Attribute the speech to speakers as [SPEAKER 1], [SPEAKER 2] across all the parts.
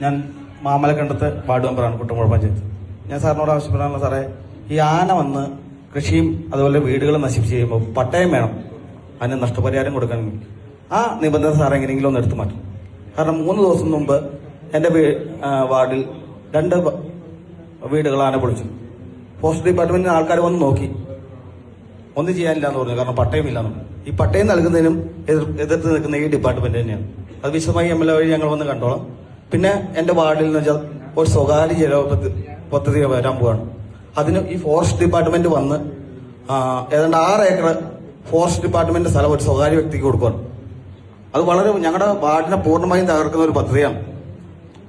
[SPEAKER 1] ഞാൻ മാമലക്കണ്ടത്ത് വാർഡ് മെമ്പറാണ്, കുട്ടമ്പുഴ പഞ്ചായത്ത്. ഞാൻ സാറിനോട് ആവശ്യപ്പെടാനുള്ള സാറേ, ഈ ആന വന്ന് കൃഷിയും അതുപോലെ വീടുകൾ നശിപ്പിച്ച് ചെയ്യുമ്പോൾ പട്ടയം വേണം, അതിന് നഷ്ടപരിഹാരം കൊടുക്കണമെങ്കിൽ ആ നിബന്ധന സാർ എങ്ങനെയെങ്കിലും ഒന്ന് എടുത്തു മാറ്റും. കാരണം 3 ദിവസം മുമ്പ് എൻ്റെ വാർഡിൽ 2 വീടുകൾ ആന പൊളിച്ചു. പോസ്റ്റ് ഡിപ്പാർട്ട്മെന്റിന് ആൾക്കാർ വന്ന് നോക്കി, ഒന്നും ചെയ്യാനില്ല എന്ന് പറഞ്ഞു. കാരണം പട്ടയമില്ലാന്ന്. ഈ പട്ടയം നൽകുന്നതിനും എതിർത്ത് നിൽക്കുന്ന ഈ ഡിപ്പാർട്ട്മെന്റ് തന്നെയാണ്. അത് വിശദമായി MLA വഴി ഞങ്ങൾ വന്ന് കണ്ടോളാം. പിന്നെ എന്റെ വാർഡിൽ എന്ന് വെച്ചാൽ ഒരു സ്വകാര്യ ജല പദ്ധതി വരാൻ പോവാണ്. അതിന് ഈ ഫോറസ്റ്റ് ഡിപ്പാർട്ട്മെന്റ് വന്ന് ഏതാണ്ട് 6 ഏക്കർ ഫോറസ്റ്റ് ഡിപ്പാർട്ട്മെന്റ് സ്ഥലം ഒരു സ്വകാര്യ വ്യക്തിക്ക് കൊടുക്കുകയാണ്. അത് വളരെ ഞങ്ങളുടെ വാർഡിനെ പൂർണ്ണമായും തകർക്കുന്ന ഒരു പദ്ധതിയാണ്.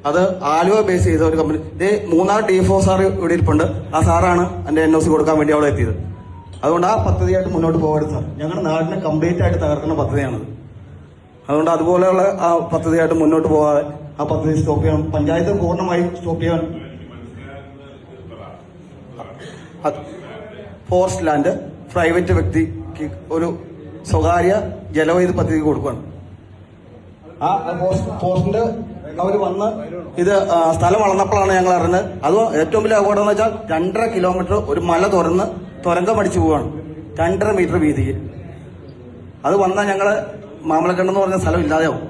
[SPEAKER 1] അത് ആലുവ ബേസ് ചെയ്ത ഒരു കമ്പനി. ഇത് 3 DFO സാർ ഇവിടെ ഇരിപ്പുണ്ട്. ആ സാറാണ് എന്റെ NOC കൊടുക്കാൻ വേണ്ടി അവിടെ എത്തിയത്. അതുകൊണ്ട് ആ പദ്ധതിയായിട്ട് മുന്നോട്ട് പോകരുത് സാർ. ഞങ്ങളുടെ നാടിനെ കംപ്ലീറ്റ് ആയിട്ട് തകർക്കുന്ന പദ്ധതിയാണത്. അതുകൊണ്ട് അതുപോലെയുള്ള ആ പദ്ധതിയായിട്ട് മുന്നോട്ട് പോകാതെ ആ പദ്ധതി സ്റ്റോപ്പ് ചെയ്യണം. പഞ്ചായത്ത് പൂർണ്ണമായും സ്റ്റോപ്പ് ചെയ്യാൻ. ഫോറസ്റ്റ് ലാൻഡ് പ്രൈവറ്റ് വ്യക്തിക്ക് ഒരു സ്വകാര്യ ജലവൈദ്യുതി പദ്ധതി കൊടുക്കുകയാണ്. ആ ഫോറസ്റ്റിന്റെ അവർ വന്ന് ഇത് സ്ഥലം വളർന്നപ്പോഴാണ് ഞങ്ങൾ അറിഞ്ഞത്. അത് ഏറ്റവും വലിയ അപകടം എന്ന് വെച്ചാൽ 2.5 കിലോമീറ്റർ ഒരു മല തുരങ്കം അടിച്ചു പോവാണ്, 2.5 മീറ്റർ വീതിയിൽ. അത് വന്നാൽ ഞങ്ങള് മാമലക്കണ്ടെന്ന് പറഞ്ഞ സ്ഥലം ഇല്ലാതെയാവും.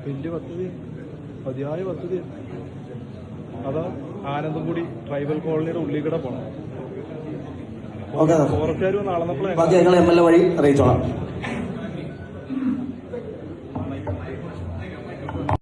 [SPEAKER 2] വലിയ പദ്ധതി, മതിയായ പദ്ധതി. അതാ ആനന്ദംകുടി ട്രൈബൽ കോളനിയുടെ ഉള്ളിൽ കൂടെ പോകണം.
[SPEAKER 1] ഓക്കെ,
[SPEAKER 2] ഫോറസ്റ്റുകാർ വന്ന് അളന്നപ്പോഴേ
[SPEAKER 1] ബാക്കി ഞങ്ങൾ MLA വഴി അറിയിച്ചോളാം.